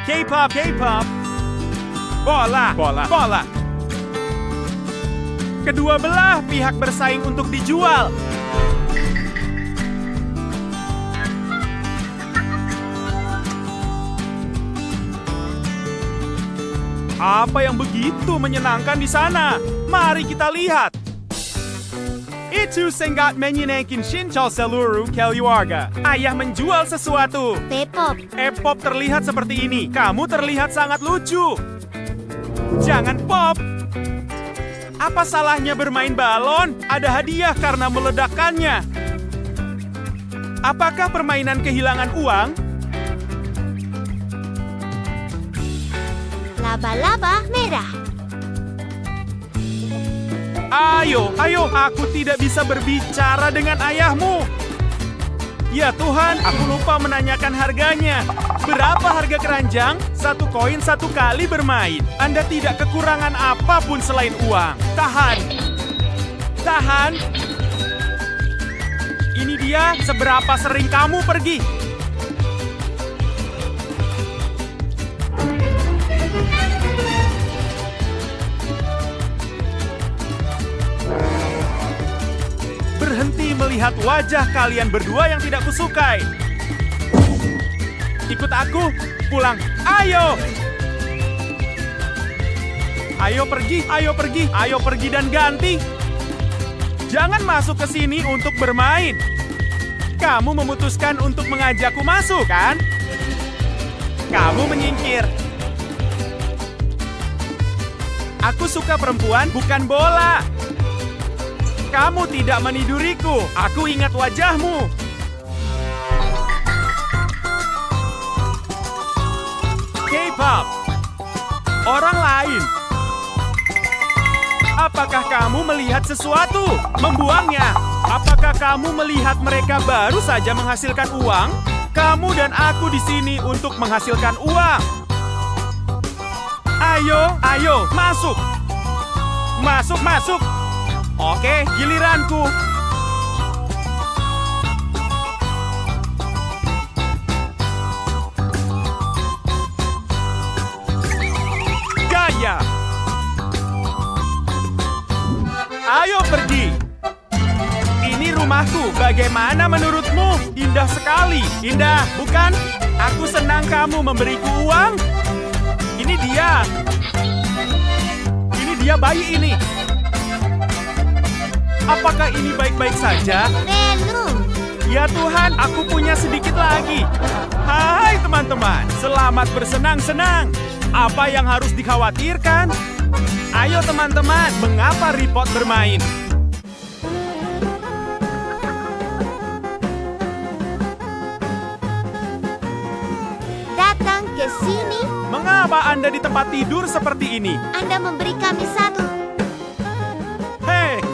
K-pop, K-pop. Bola, bola, bola. Kedua belah pihak bersaing untuk dijual. Apa yang begitu menyenangkan di sana? Mari kita lihat. Itu Sengat menyenangkan Shinchal seluruh keluarga. Ayah menjual sesuatu. P-pop. Pop terlihat seperti ini. Kamu terlihat sangat lucu. Jangan pop. Apa salahnya bermain balon? Ada hadiah karena meledakkannya. Apakah permainan kehilangan uang? Laba-laba merah. Ayo, ayo, aku tidak bisa berbicara dengan ayahmu. Ya Tuhan, aku lupa menanyakan harganya. Berapa harga keranjang? 1 koin 1 kali bermain. Anda tidak kekurangan apapun selain uang. Tahan. Tahan. Ini dia, seberapa sering kamu pergi? Berhenti melihat wajah kalian berdua yang tidak kusukai. Ikut aku, pulang. Ayo! Ayo pergi, ayo pergi, ayo pergi dan ganti. Jangan masuk ke sini untuk bermain. Kamu memutuskan untuk mengajakku masuk, kan? Kamu menyingkir. Aku suka perempuan, bukan bola. Kamu tidak meniduriku. Aku ingat wajahmu. K-pop. Orang lain. Apakah kamu melihat sesuatu? Membuangnya. Apakah kamu melihat mereka baru saja menghasilkan uang? Kamu dan aku di sini untuk menghasilkan uang. Ayo, ayo, masuk. Masuk, masuk. Oke, giliranku. Gaya. Ayo pergi. Ini rumahku. Bagaimana menurutmu? Indah sekali. Indah, bukan? Aku senang kamu memberiku uang. Ini dia. Ini dia bayi ini. Apakah ini baik-baik saja? Belum. Ya Tuhan, aku punya sedikit lagi. Hai teman-teman, selamat bersenang-senang. Apa yang harus dikhawatirkan? Ayo teman-teman, mengapa Repot bermain? Datang ke sini. Mengapa Anda di tempat tidur seperti ini? Anda memberi kami satu. Hei!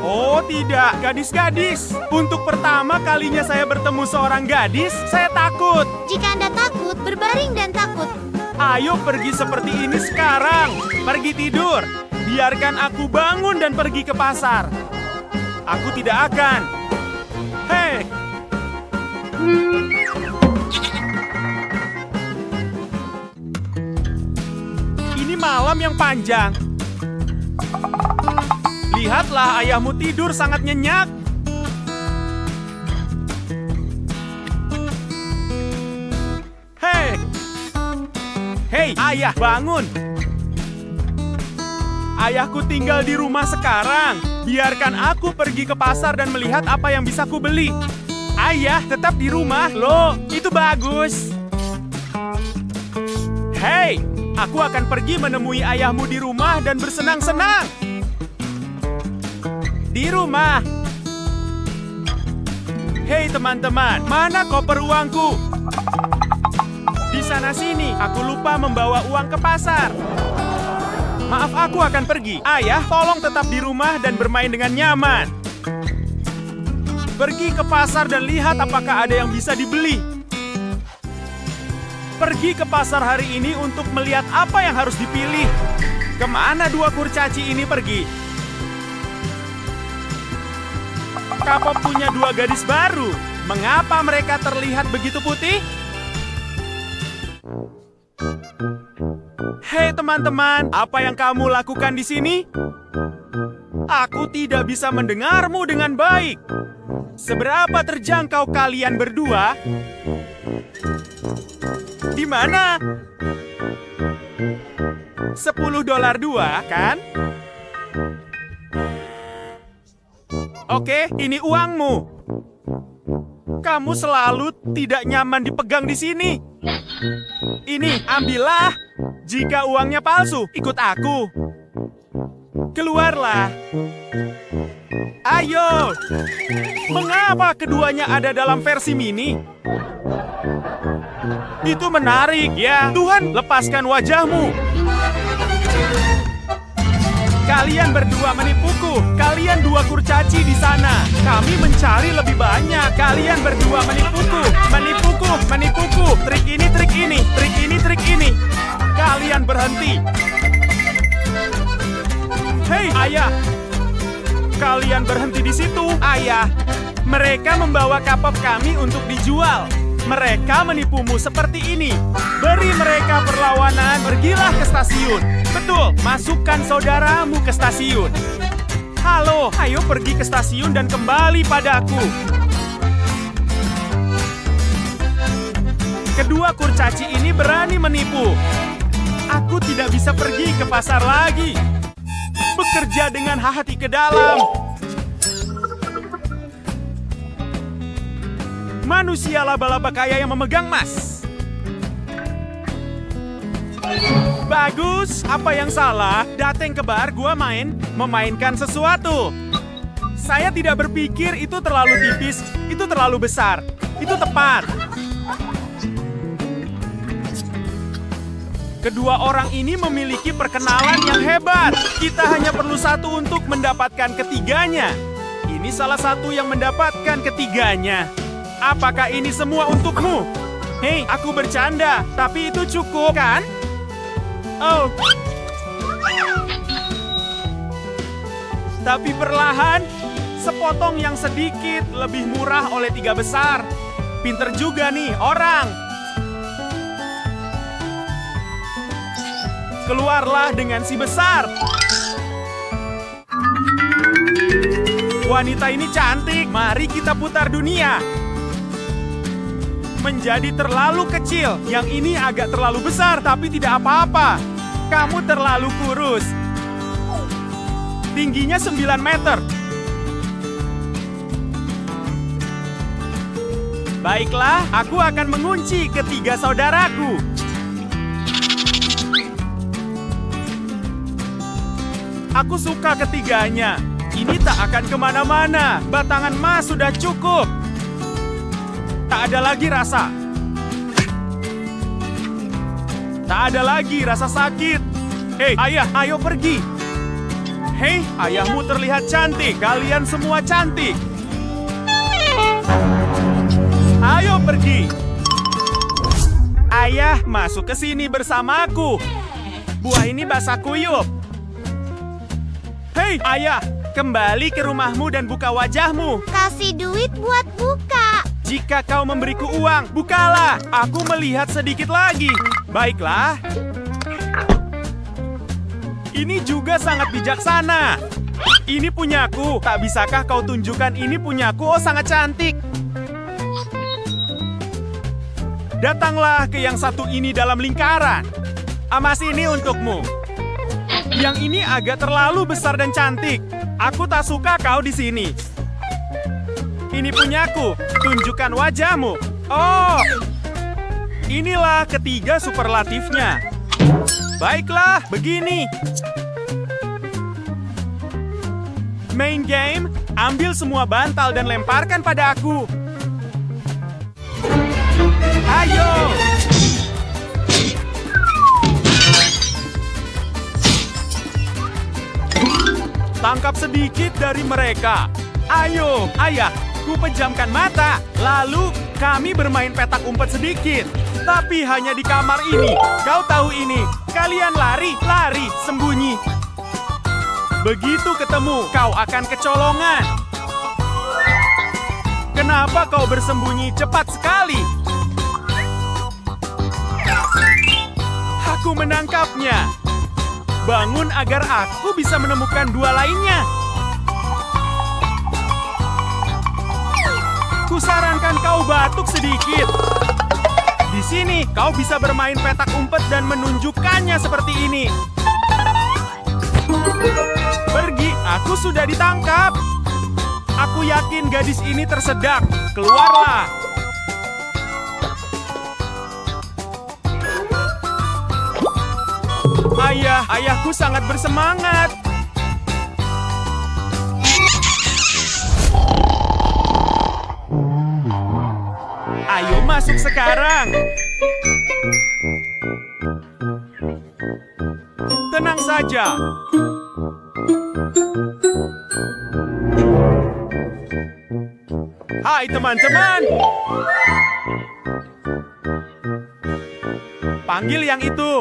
Oh tidak, gadis-gadis. Untuk pertama kalinya saya bertemu seorang gadis, saya takut. Jika Anda takut, berbaring dan takut. Ayo pergi seperti ini sekarang. Pergi tidur. Biarkan aku bangun dan pergi ke pasar. Aku tidak akan. Hei! Ini malam yang panjang. Lihatlah, ayahmu tidur sangat nyenyak. Hei! Hei, ayah, bangun! Ayahku tinggal di rumah sekarang. Biarkan aku pergi ke pasar dan melihat apa yang bisa ku beli. Ayah tetap di rumah. Loh, itu bagus. Hei, aku akan pergi menemui ayahmu di rumah dan bersenang-senang. Di rumah. Hei teman-teman, mana koper uangku? Di sana-sini, aku lupa membawa uang ke pasar. Maaf, aku akan pergi. Ayah, tolong tetap di rumah dan bermain dengan nyaman. Pergi ke pasar dan lihat apakah ada yang bisa dibeli. Pergi ke pasar hari ini untuk melihat apa yang harus dipilih. Kemana dua kurcaci ini pergi? Kapok punya 2 gadis baru. Mengapa mereka terlihat begitu putih? Hei teman-teman, apa yang kamu lakukan di sini? Aku tidak bisa mendengarmu dengan baik. Seberapa terjangkau kalian berdua? Di mana? $10 kan? Oke, ini uangmu. Kamu selalu tidak nyaman dipegang di sini. Ini, ambillah. Jika uangnya palsu, ikut aku. Keluarlah. Ayo. Mengapa keduanya ada dalam versi mini? Itu menarik, ya. Tuhan, lepaskan wajahmu. Kalian berdua menipuku. Kalian dua kurcaci di sana. Kami mencari lebih banyak. Kalian berdua menipuku. Menipuku, menipuku. Trik ini, trik ini. Trik ini, trik ini. Kalian berhenti. Hei, ayah. Kalian berhenti di situ, ayah. Mereka membawa kapal kami untuk dijual. Mereka menipumu seperti ini. Beri mereka perlawanan, pergilah ke stasiun. Betul, masukkan saudaramu ke stasiun. Halo, ayo pergi ke stasiun dan kembali padaku. Kedua kurcaci ini berani menipu. Aku tidak bisa pergi ke pasar lagi. Bekerja dengan hati ke dalam. Manusia laba-laba kaya yang memegang emas. Bagus, apa yang salah? Datang ke bar, gua memainkan sesuatu. Saya tidak berpikir itu terlalu tipis, itu terlalu besar. Itu tepat. Kedua orang ini memiliki perkenalan yang hebat. Kita hanya perlu satu untuk mendapatkan ketiganya. Ini salah satu yang mendapatkan ketiganya. Apakah ini semua untukmu? Hei, aku bercanda, tapi itu cukup, kan? Oh. Tapi perlahan, sepotong yang sedikit lebih murah oleh 3 besar. Pinter juga nih, orang. Keluarlah dengan si besar. Wanita ini cantik, mari kita putar dunia. Menjadi terlalu kecil. Yang ini agak terlalu besar, tapi tidak apa-apa. Kamu terlalu kurus. Tingginya 9 meter. Baiklah, aku akan mengunci ketiga saudaraku. Aku suka ketiganya. Ini tak akan kemana-mana. Batangan emas sudah cukup. Tak ada lagi rasa. Tak ada lagi rasa sakit. Hei, ayah, ayo pergi. Hei, ayahmu terlihat cantik. Kalian semua cantik. Ayo pergi. Ayah, masuk ke sini bersamaku. Buah ini basah kuyup. Hei, ayah, kembali ke rumahmu dan buka wajahmu. Kasih duit buat buka. Jika kau memberiku uang, bukalah. Aku melihat sedikit lagi. Baiklah. Ini juga sangat bijaksana. Ini punyaku. Tak bisakah kau tunjukkan ini punyaku? Oh, sangat cantik. Datanglah ke yang satu ini dalam lingkaran. Emas ini untukmu. Yang ini agak terlalu besar dan cantik. Aku tak suka kau di sini. Ini punyaku. Tunjukkan wajahmu. Oh, inilah ketiga superlatifnya. Baiklah, begini. Main game, ambil semua bantal dan lemparkan pada aku. Ayo! Tangkap sedikit dari mereka. Ayo, ayah, ku pejamkan mata. Lalu kami bermain petak umpet sedikit. Tapi hanya di kamar ini. Kau tahu ini. Kalian lari, sembunyi. Begitu ketemu, kau akan kecolongan. Kenapa kau bersembunyi cepat sekali? Aku menangkapnya. Bangun agar aku bisa menemukan dua lainnya. Kusarankan kau batuk sedikit. Di sini kau bisa bermain petak umpet dan menunjukkannya seperti ini. Pergi, aku sudah ditangkap. Aku yakin gadis ini tersedak. Keluarlah. Ayahku sangat bersemangat. Ayo masuk sekarang. Tenang saja. Hai teman-teman. Panggil yang itu.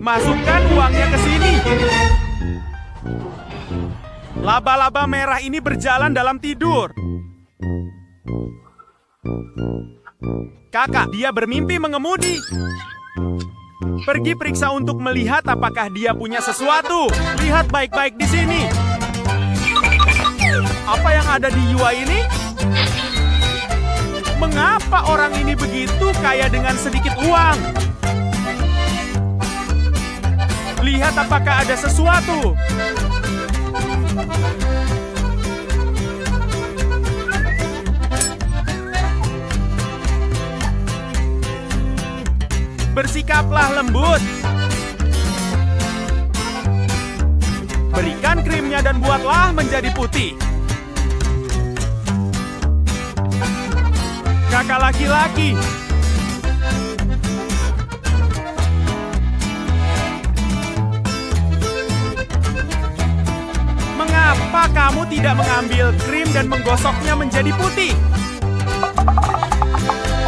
Masukkan uangnya ke sini. Laba-laba merah ini berjalan dalam tidur. Kakak, dia bermimpi mengemudi. Pergi periksa untuk melihat apakah dia punya sesuatu. Lihat baik-baik di sini. Apa yang ada di Yua ini? Mengapa orang ini begitu kaya dengan sedikit uang? Lihat apakah ada sesuatu. Bersikaplah lembut. Berikan krimnya dan buatlah menjadi putih. Kakak laki-laki. Mengapa kamu tidak mengambil krim dan menggosoknya menjadi putih?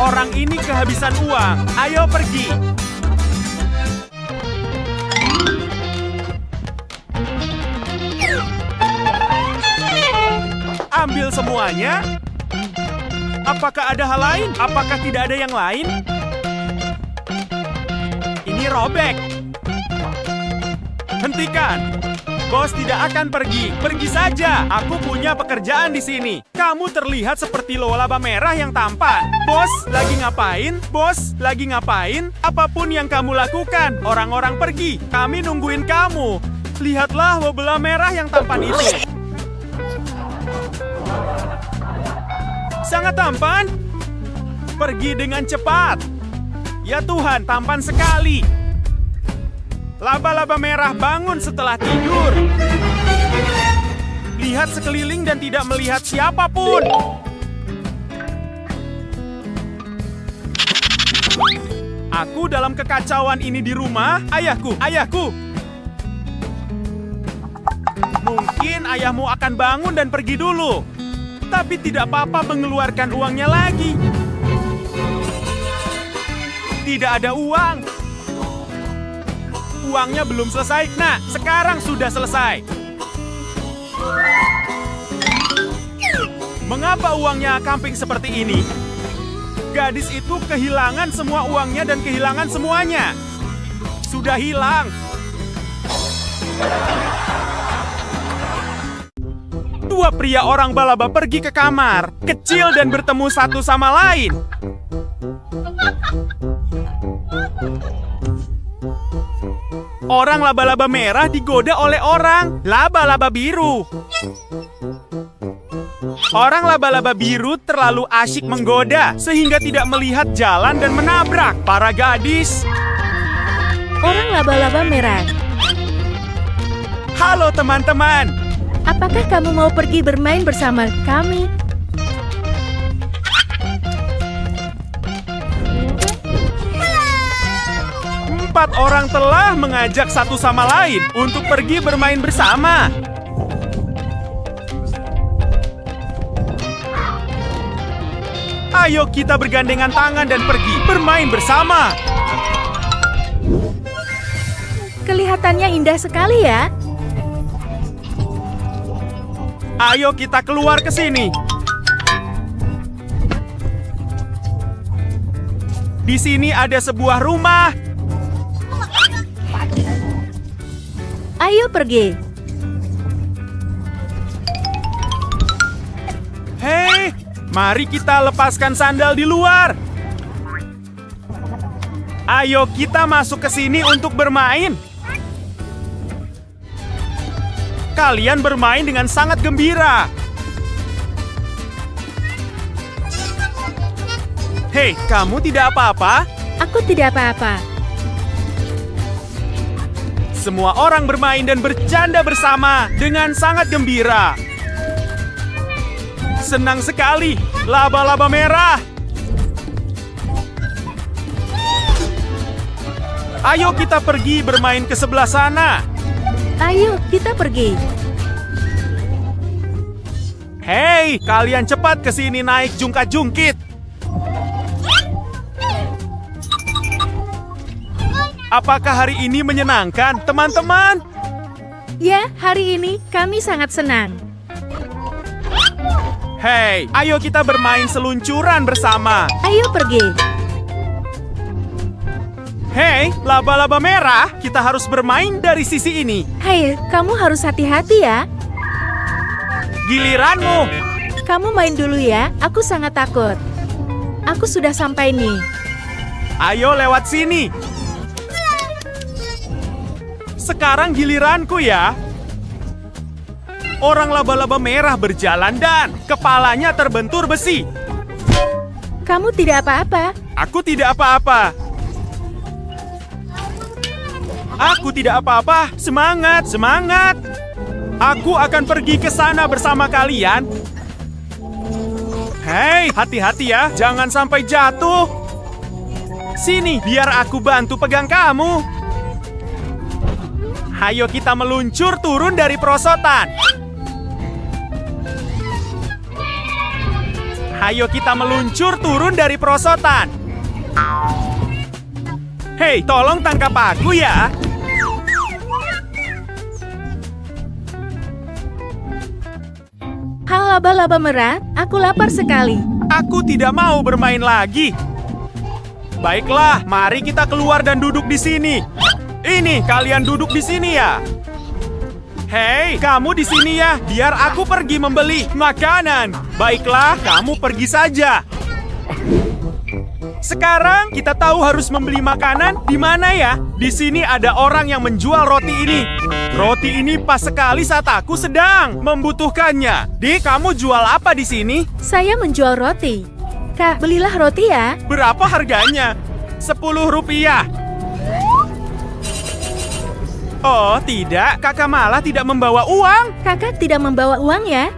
Orang ini kehabisan uang. Ayo pergi. Ambil semuanya. Apakah ada hal lain? Apakah tidak ada yang lain? Ini robek. Hentikan. Bos tidak akan pergi. Pergi saja. Aku punya pekerjaan di sini. Kamu terlihat seperti laba merah yang tampan. Bos, lagi ngapain? Bos, lagi ngapain? Apapun yang kamu lakukan, orang-orang pergi. Kami nungguin kamu. Lihatlah laba merah yang tampan itu. Sangat tampan. Pergi dengan cepat. Ya Tuhan, tampan sekali. Laba-laba merah bangun setelah tidur. Lihat sekeliling dan tidak melihat siapapun. Aku dalam kekacauan ini di rumah. Ayahku. Mungkin ayahmu akan bangun dan pergi dulu. Tapi tidak apa-apa mengeluarkan uangnya lagi. Tidak ada uang. Uangnya belum selesai. Nah, sekarang sudah selesai. Mengapa uangnya kamping seperti ini? Gadis itu kehilangan semua uangnya dan kehilangan semuanya. Sudah hilang. Dua pria orang balaba pergi ke kamar, kecil dan bertemu satu sama lain. Orang laba-laba merah digoda oleh orang laba-laba biru. Orang laba-laba biru terlalu asyik menggoda sehingga tidak melihat jalan dan menabrak para gadis. Orang laba-laba merah. Halo teman-teman. Apakah kamu mau pergi bermain bersama kami? Empat orang telah mengajak satu sama lain untuk pergi bermain bersama. Ayo kita bergandengan tangan dan pergi bermain bersama. Kelihatannya indah sekali ya. Ayo kita keluar ke sini. Di sini ada sebuah rumah. Ayo pergi. Hei, mari kita lepaskan sandal di luar. Ayo kita masuk ke sini untuk bermain. Kalian bermain dengan sangat gembira. Hei, kamu tidak apa-apa? Aku tidak apa-apa. Semua orang bermain dan bercanda bersama dengan sangat gembira. Senang sekali, laba-laba merah. Ayo kita pergi bermain ke sebelah sana. Ayo, kita pergi. Hei, kalian cepat ke sini naik jungkat-jungkit. Apakah hari ini menyenangkan, teman-teman? Ya, hari ini kami sangat senang. Hei, ayo kita bermain seluncuran bersama. Ayo pergi. Hei, laba-laba merah, kita harus bermain dari sisi ini. Hai, kamu harus hati-hati ya. Giliranmu. Kamu main dulu ya, aku sangat takut. Aku sudah sampai nih. Ayo lewat sini. Sekarang giliranku ya. Orang laba-laba merah berjalan dan kepalanya terbentur besi. Kamu tidak apa-apa. Aku tidak apa-apa. Aku tidak apa-apa. Semangat, semangat. Aku akan pergi ke sana bersama kalian. Hei, hati-hati ya. Jangan sampai jatuh. Sini, biar aku bantu pegang kamu. Ayo kita meluncur turun dari perosotan. Ayo kita meluncur turun dari perosotan. Hei, tolong tangkap aku ya. Halo laba-laba merah, aku lapar sekali. Aku tidak mau bermain lagi. Baiklah, mari kita keluar dan duduk di sini. Ini, kalian duduk di sini ya. Hei, kamu di sini ya, biar aku pergi membeli makanan. Baiklah, kamu pergi saja. Sekarang kita tahu harus membeli makanan di mana ya? Di sini ada orang yang menjual roti ini. Roti ini pas sekali saat aku sedang membutuhkannya. Di, kamu jual apa di sini? Saya menjual roti. Kak, belilah roti ya. Berapa harganya? 10 rupiah. Oh, tidak. Kakak malah tidak membawa uang. Kakak tidak membawa uang ya?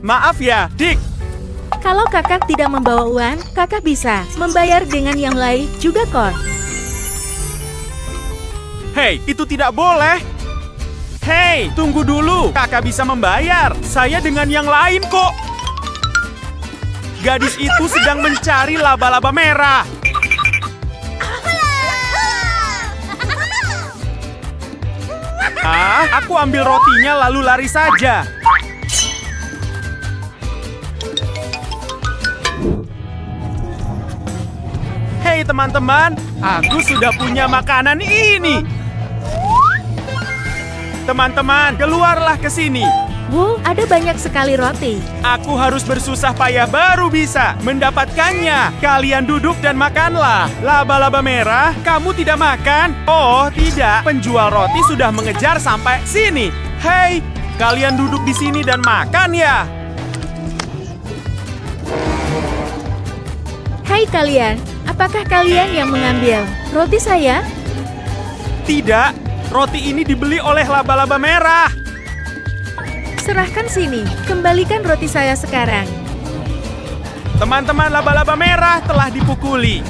Maaf ya, Dik. Kalau kakak tidak membawa uang, kakak bisa membayar dengan yang lain juga kok. Hei, itu tidak boleh. Hei, tunggu dulu. Kakak bisa membayar. Saya dengan yang lain kok. Gadis itu sedang mencari laba-laba merah. Aku ambil rotinya lalu lari saja. Hei teman-teman, aku sudah punya makanan ini. Teman-teman, keluarlah ke sini. Wow, ada banyak sekali roti. Aku harus bersusah payah baru bisa mendapatkannya. Kalian duduk dan makanlah. Laba-laba merah, kamu tidak makan? Oh, tidak. Penjual roti sudah mengejar sampai sini. Hei, kalian duduk di sini dan makan ya. Hai kalian, apakah kalian yang mengambil roti saya? Tidak, roti ini dibeli oleh laba-laba merah. Serahkan sini, kembalikan roti saya sekarang. Teman-teman, laba-laba merah telah dipukuli.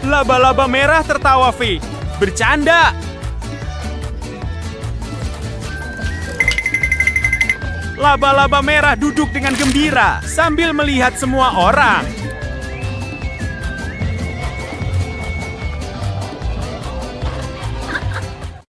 Laba-laba merah tertawa, Vi. Bercanda. Laba-laba merah duduk dengan gembira sambil melihat semua orang.